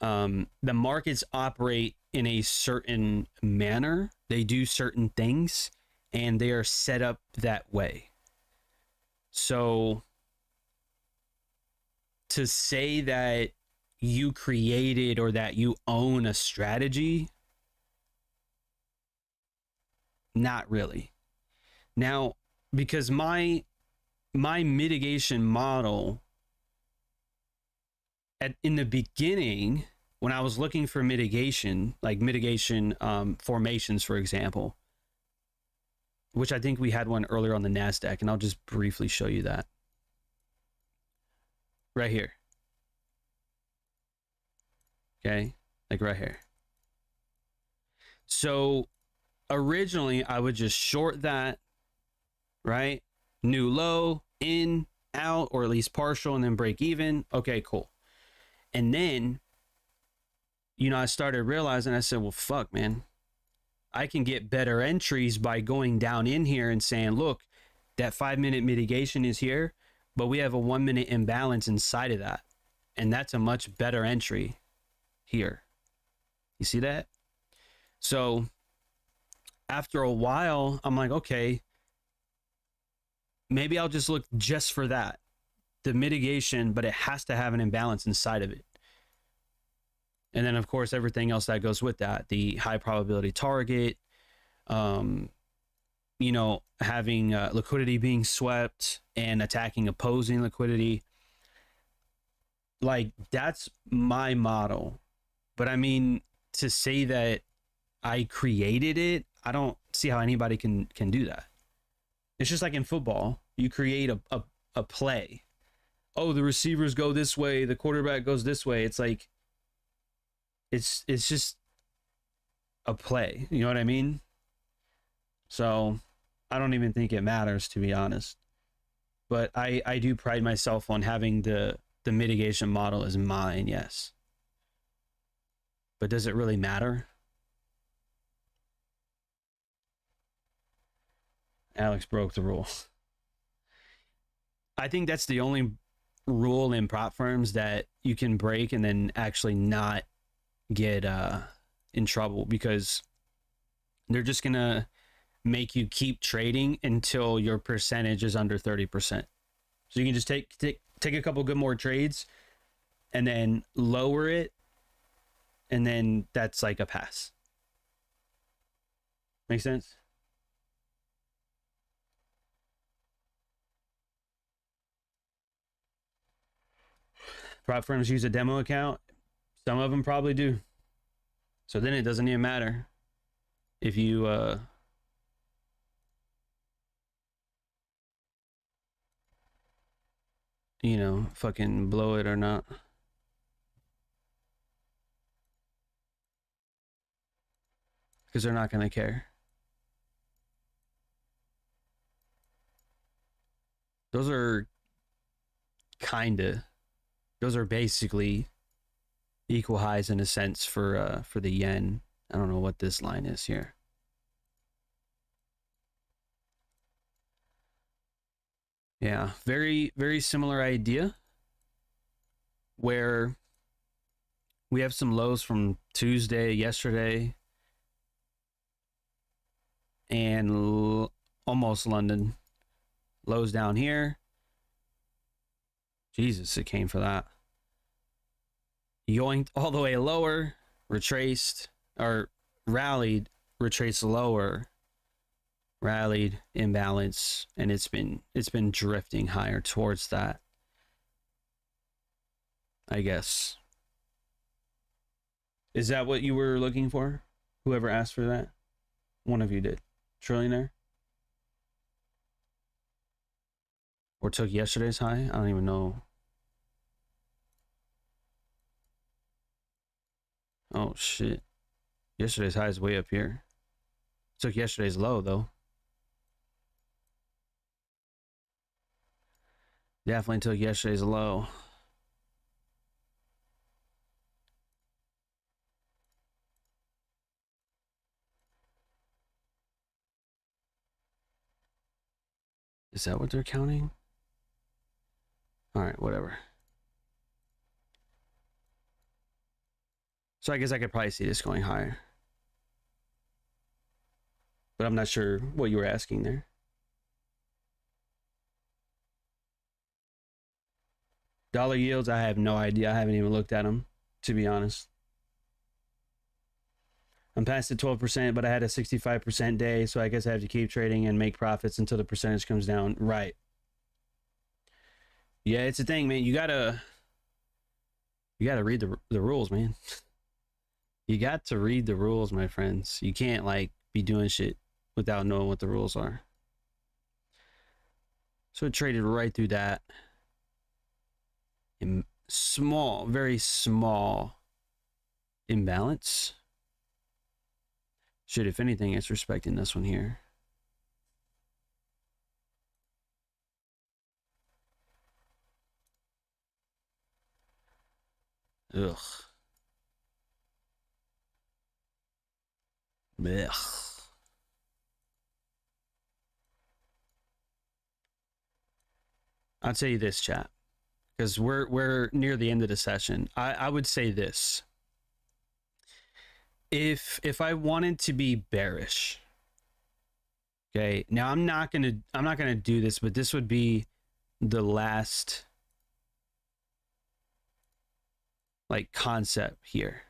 The markets operate in a certain manner. They do certain things, and they are set up that way. So to say that you created or that you own a strategy, not really. Now, because my mitigation model in the beginning, when I was looking for mitigation, like mitigation formations, for example, which I think we had one earlier on the Nasdaq, and I'll just briefly show you that. Right here. Okay, like right here. So originally I would just short that, right? New low, in, out, or at least partial, and then break even. Okay, cool. And then, you know, I started realizing, I said, well, fuck, man. I can get better entries by going down in here and saying, look, that 5-minute mitigation is here, but we have a 1-minute imbalance inside of that. And that's a much better entry here. You see that? So after a while, I'm like, okay, maybe I'll just look just for that, the mitigation, but it has to have an imbalance inside of it. And then, of course, everything else that goes with that, the high probability target, you know, having liquidity being swept and attacking opposing liquidity. Like, that's my model. But I mean, to say that I created it, I don't see how anybody can do that. It's just like in football, you create a play. Oh, the receivers go this way, the quarterback goes this way. It's like, it's just a play. You know what I mean? So I don't even think it matters, to be honest. But I do pride myself on having the mitigation model as mine, yes. But does it really matter? Alex broke the rule. I think that's the only rule in prop firms that you can break and then actually not get in trouble, because they're just gonna make you keep trading until your percentage is under 30%. So you can just take a couple good more trades and then lower it, and then that's like a pass. Make sense? Prop firms use a demo account. Some of them probably do. So then it doesn't even matter if you you know, fucking blow it or not. Because they're not going to care. Those are those are basically equal highs in a sense for the yen. I don't know what this line is here. Yeah, very, very similar idea, where we have some lows from Tuesday, yesterday, and almost London. Lows down here. Jesus, it came for that. Yoinked all the way lower, retraced, or rallied, retraced lower, rallied, imbalance, and it's been drifting higher towards that, I guess. Is that what you were looking for? Whoever asked for that? One of you did. Trillionaire? Or took yesterday's high? I don't even know. Oh shit. Yesterday's high is way up here. Took yesterday's low though. Definitely took yesterday's low. Is that what they're counting? All right, whatever. So I guess I could probably see this going higher. But I'm not sure what you were asking there. Dollar yields, I have no idea. I haven't even looked at them, to be honest. I'm past the 12%, but I had a 65% day, so I guess I have to keep trading and make profits until the percentage comes down. Right. Yeah, it's a thing, man. You gotta read the rules, man. You got to read the rules, my friends. You can't like be doing shit without knowing what the rules are. So it traded right through that. Small, very small imbalance. Shit, if anything, it's respecting this one here. Ugh. Blech. I'll tell you this, chat, because we're near the end of the session. I would say this. If I wanted to be bearish, okay, now I'm not gonna do this, but this would be the last like concept here.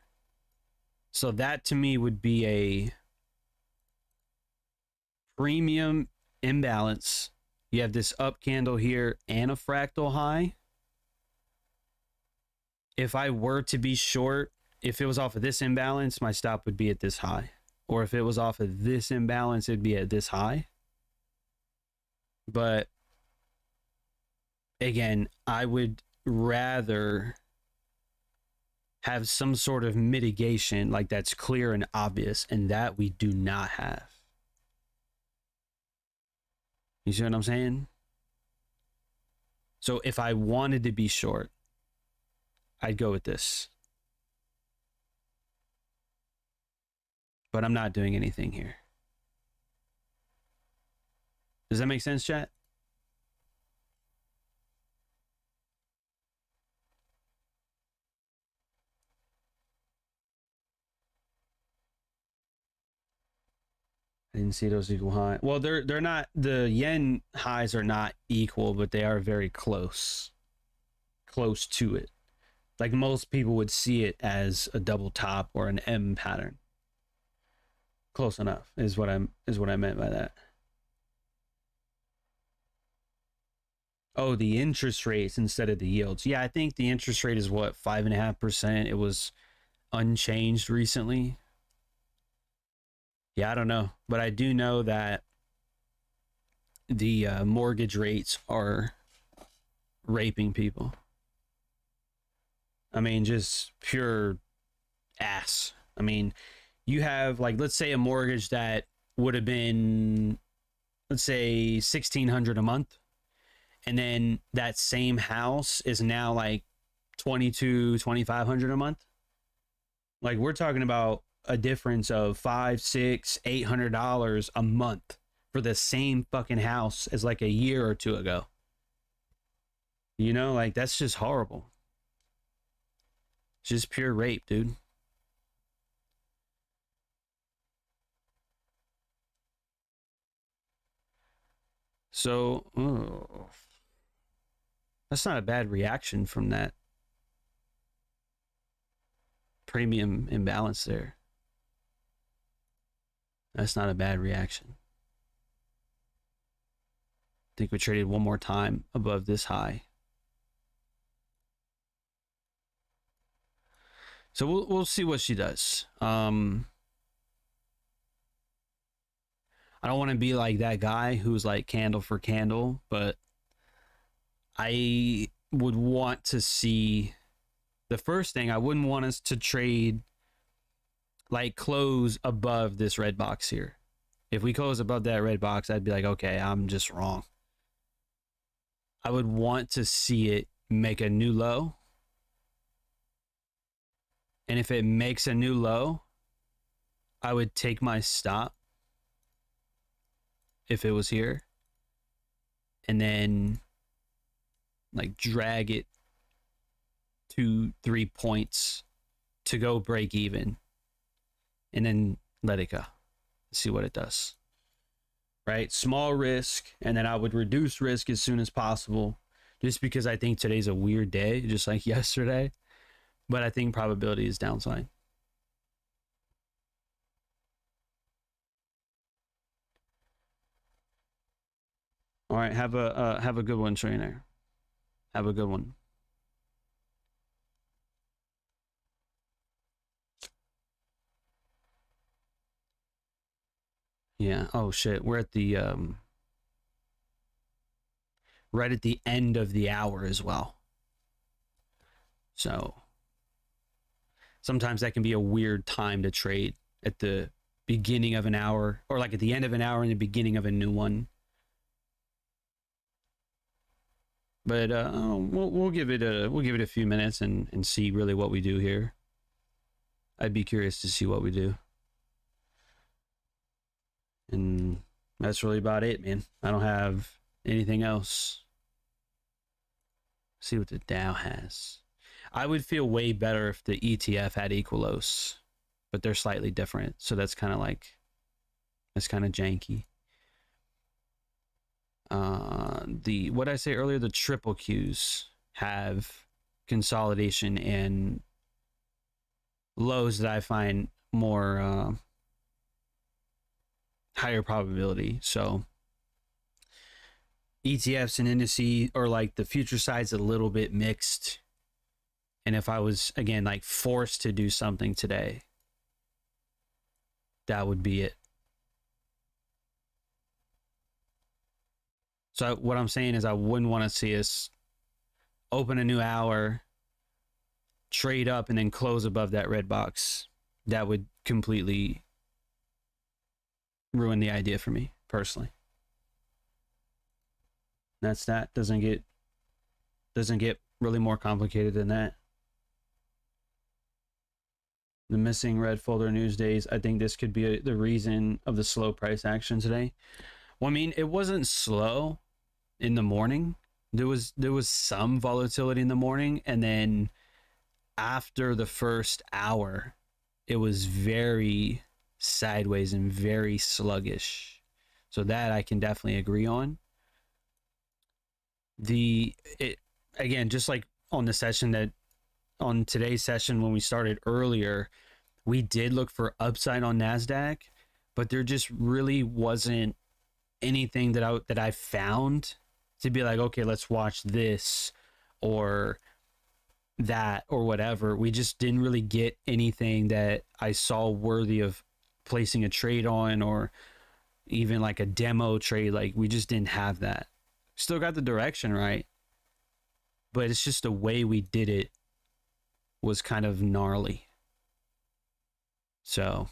So that to me would be a premium imbalance. You have this up candle here and a fractal high. If I were to be short, if it was off of this imbalance, my stop would be at this high. Or if it was off of this imbalance, it'd be at this high. But again, I would rather have some sort of mitigation, like that's clear and obvious, and that we do not have. You see what I'm saying? So if I wanted to be short, I'd go with this. But I'm not doing anything here. Does that make sense, chat? I didn't see those equal high. Well, they're not, the yen highs are not equal, but they are very close to it. Like most people would see it as a double top or an M pattern. Close enough is what I meant by that. Oh, the interest rates instead of the yields. Yeah, I think the interest rate is what, 5.5%. It was unchanged recently. Yeah, I don't know, but I do know that the mortgage rates are raping people. I mean, just pure ass. I mean, you have, like, let's say a mortgage that would have been, let's say, $1,600 a month, and then that same house is now like $2,200-$2,500 a month. Like, we're talking about a difference of $500-$800 a month for the same fucking house as like a year or two ago. You know, like, that's just horrible. It's just pure rape, dude. So, that's not a bad reaction from that premium imbalance there. That's not a bad reaction. I think we traded one more time above this high. So we'll see what she does. I don't want to be like that guy who's like candle for candle, but I would want to see, the first thing, I wouldn't want us to trade like close above this red box here. If we close above that red box, I'd be like, okay, I'm just wrong. I would want to see it make a new low. And if it makes a new low, I would take my stop if it was here, and then like drag it 2-3 points to go break even, and then let it go, see what it does. Right? Small risk, and then I would reduce risk as soon as possible, just because I think today's a weird day, just like yesterday. But I think probability is downside. All right, have a good one, trainer. Have a good one. Yeah. Oh shit. We're at the right at the end of the hour as well. So sometimes that can be a weird time to trade, at the beginning of an hour, or like at the end of an hour and the beginning of a new one. But we'll give it a few minutes and see really what we do here. I'd be curious to see what we do. And that's really about it, man. I don't have anything else. See what the Dow has. I would feel way better if the ETF had equalos, but they're slightly different. So that's kind of janky. What I say earlier, the triple Qs have consolidation and lows that I find more higher probability. So ETFs and indices, or like the future side's a little bit mixed. And if I was, again, like forced to do something today, that would be it. So what I'm saying is I wouldn't want to see us open a new hour, trade up and then close above that red box, that would completely ruin the idea for me personally. That's that. Doesn't get really more complicated than that. The missing red folder news days. I think this could be the reason of the slow price action today. Well, I mean, it wasn't slow in the morning. There was some volatility in the morning, and then after the first hour, it was very sideways and very sluggish. So that I can definitely agree on. Again, just like on the session that on today's session when we started earlier, we did look for upside on Nasdaq, but there just really wasn't anything that I found to be like, okay, let's watch this or that or whatever. We just didn't really get anything that I saw worthy of placing a trade on, or even like a demo trade. Like, we just didn't have that. Still got the direction right, but it's just the way we did it was kind of gnarly. So,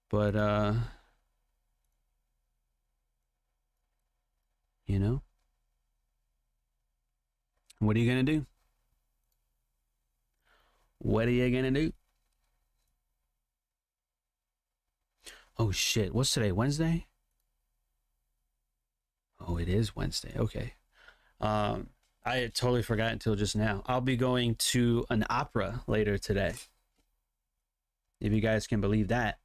but you know, what are you gonna do? What are you gonna do? Oh shit, what's today? Wednesday? Oh, it is Wednesday. Okay. I had totally forgot until just now. I'll be going to an opera later today. If you guys can believe that.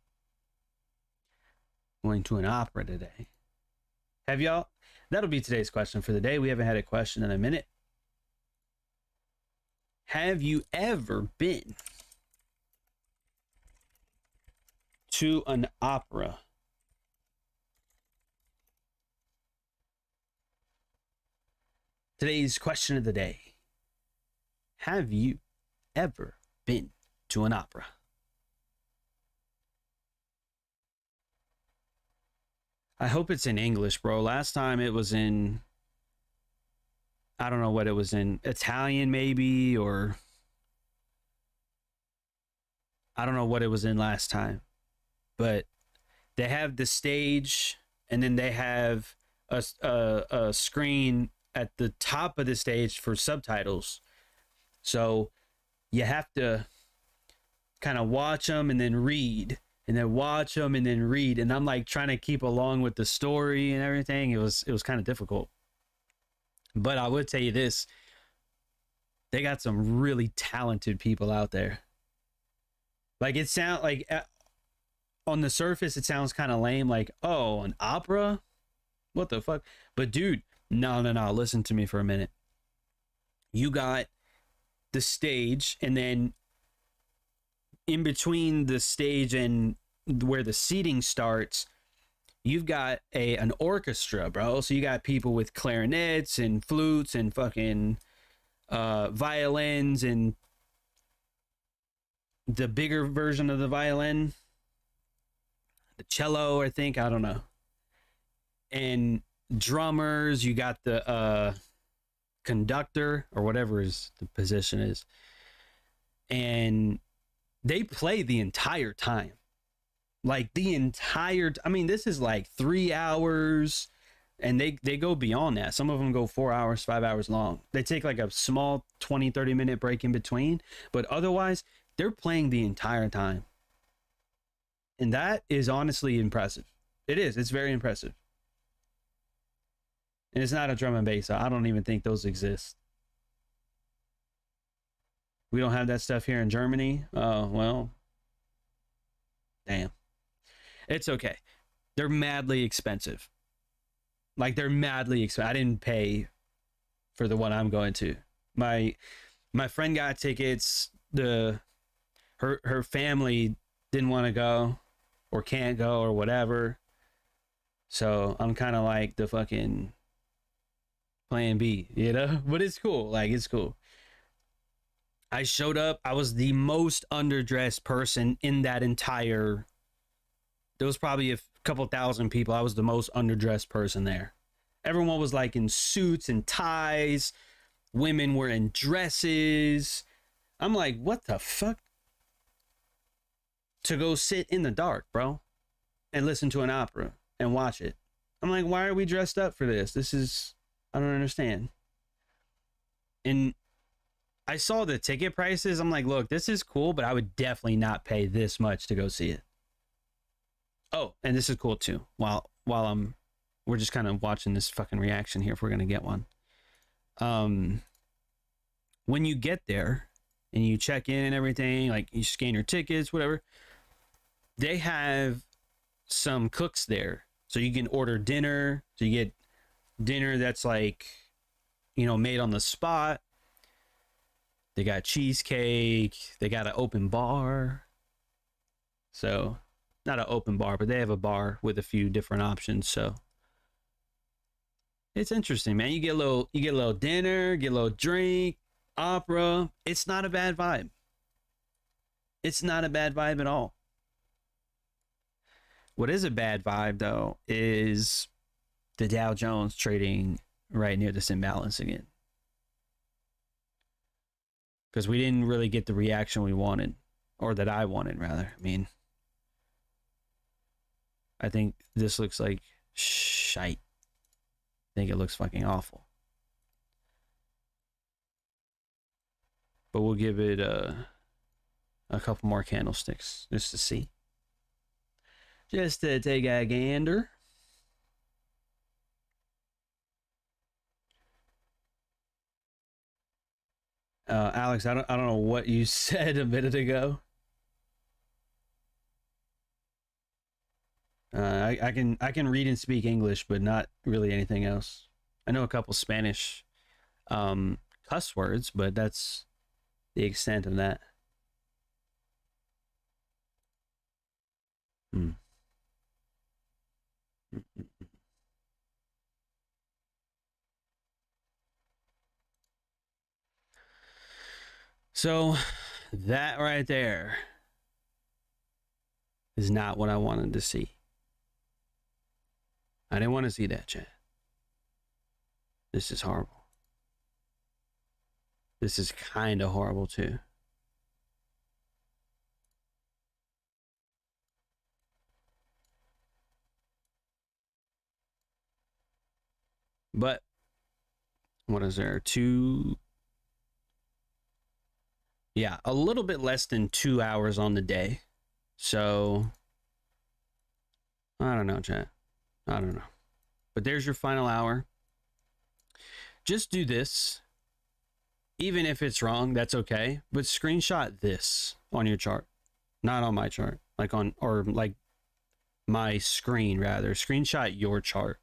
Going to an opera today. Have y'all? That'll be today's question for the day. We haven't had a question in a minute. Have you ever been to an opera? Today's question of the day. Have you ever been to an opera? I hope it's in English, bro. Last time it was in, I don't know what it was in, Italian maybe, or I don't know what it was in last time. But they have the stage, and then they have a screen at the top of the stage for subtitles. So you have to kind of watch them and then read, and then watch them and then read. And I'm like trying to keep along with the story and everything. It was kind of difficult. But I would tell you this, they got some really talented people out there. Like, it sounds like on the surface, it sounds kind of lame. Like, oh, an opera? What the fuck? But dude, no. Listen to me for a minute. You got the stage, and then in between the stage and where the seating starts, you've got an orchestra, bro. So you got people with clarinets and flutes and fucking violins, and the bigger version of the violin, the cello, I think, I don't know, and drummers. You got the conductor, or whatever the position is, and they play the entire time. Like, I mean, this is like 3 hours, and they go beyond that. Some of them go 4 hours, 5 hours long. They take like a small 20-30 minute break in between, but otherwise they're playing the entire time. And that is honestly impressive. It is. It's very impressive. And it's not a drum and bass. I don't even think those exist. We don't have that stuff here in Germany. Oh, well. Damn. It's okay. They're madly expensive. Like, they're madly expensive. I didn't pay for the one I'm going to. My friend got tickets. Her family didn't want to go, or can't go, or whatever. So I'm kind of like the fucking plan B, you know? But it's cool. Like, it's cool. I showed up. I was the most underdressed person in that entire... There was probably a couple thousand people. I was the most underdressed person there. Everyone was like in suits and ties, Women were in dresses. I'm like, what the fuck? To go sit in the dark, bro, and listen to an opera and watch it. I'm like, why are we dressed up for this? I don't understand. And I saw the ticket prices. I'm like, look, this is cool, but I would definitely not pay this much to go see it. Oh, and this is cool too. While we're just kind of watching this fucking reaction here if we're gonna get one. When you get there and you check in and everything, like you scan your tickets, whatever, they have some cooks there. So you can order dinner. So you get dinner that's like, made on the spot. They got cheesecake. They got an open bar. So not an open bar, but they have a bar with a few different options. So it's interesting, man. You get a little dinner, get a little drink, opera. It's not a bad vibe. It's not a bad vibe at all. What is a bad vibe, though, is the Dow Jones trading right near this imbalance again. Because we didn't really get the reaction we wanted, or that I wanted, rather. I mean, I think this looks like shite. I think it looks fucking awful. But we'll give it a couple more candlesticks just to see. Just to take a gander. Alex, I don't know what you said a minute ago. I can read and speak English, but not really anything else. I know a couple Spanish cuss words, but that's the extent of that. So that right there is not what I wanted to see. I didn't want to see that, chat. This is horrible. This is kind of horrible too. But what is there? Yeah, a little bit less than 2 hours on the day. So I don't know, chat. I don't know. But there's your final hour. Just do this. Even if it's wrong, that's okay. But screenshot this on your chart. Not on my chart. Like my screen, rather. Screenshot your chart.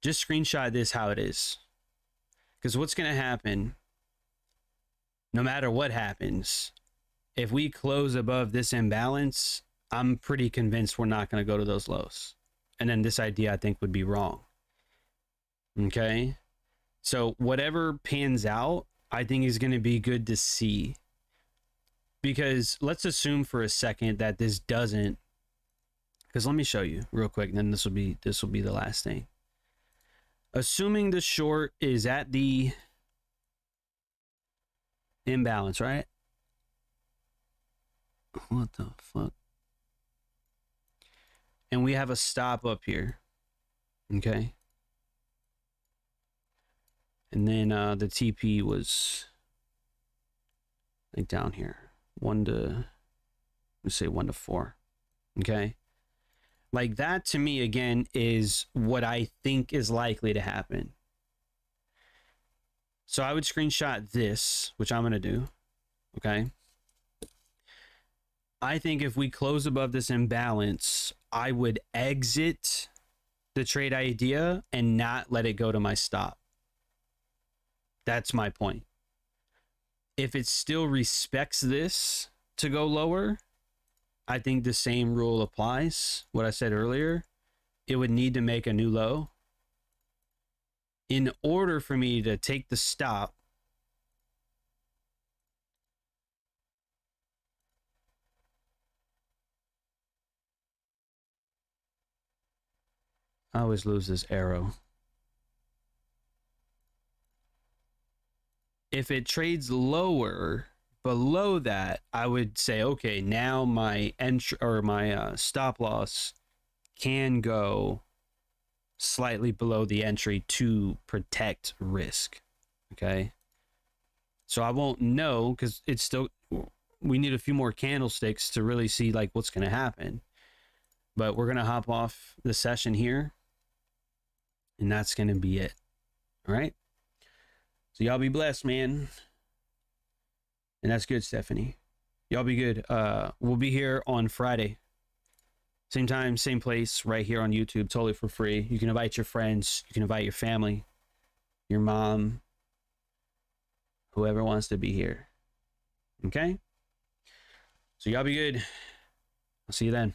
Just screenshot this how it is. Because what's going to happen, no matter what happens, if we close above this imbalance, I'm pretty convinced we're not going to go to those lows. And then this idea, I think, would be wrong. Okay? So whatever pans out, I think is going to be good to see. Because let's assume for a second that this doesn't. Because let me show you real quick, and then this will be the last thing. Assuming the short is at the imbalance, right? What the fuck? And we have a stop up here. Okay. And then the TP was like down here. Let's say 1 to 4. Okay. Like that to me, again, is what I think is likely to happen. So I would screenshot this, which I'm going to do. Okay. I think if we close above this imbalance, I would exit the trade idea and not let it go to my stop. That's my point. If it still respects this to go lower, I think the same rule applies. What I said earlier, it would need to make a new low. In order for me to take the stop, I always lose this arrow. If it trades lower, below that, I would say, okay, now my entry or my stop loss can go slightly below the entry to protect risk. Okay. So I won't know because it's still, we need a few more candlesticks to really see like what's going to happen. But we're going to hop off the session here. And that's going to be it. All right. So y'all be blessed, man. And that's good, Stephanie. Y'all be good. We'll be here on Friday. Same time, same place, right here on YouTube, totally for free. You can invite your friends. You can invite your family, your mom, whoever wants to be here. Okay? So y'all be good. I'll see you then.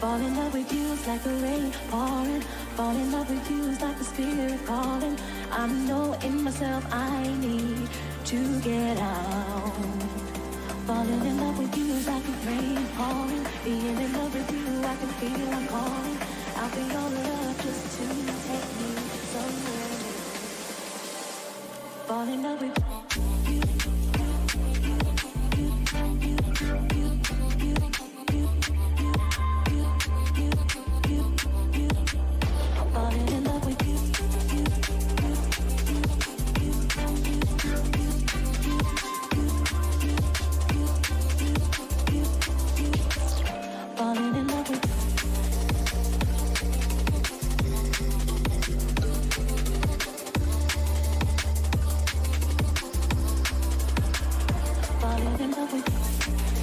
Fall in love with you is like the rain pouring. Fall in love with you is like the spirit calling. I know in myself I need to get out. Falling in love with you is like the rain pouring. Being in love with you, I can feel I'm calling. I'll be your love just to take me somewhere new. Fall in love with you. Falling in love with you.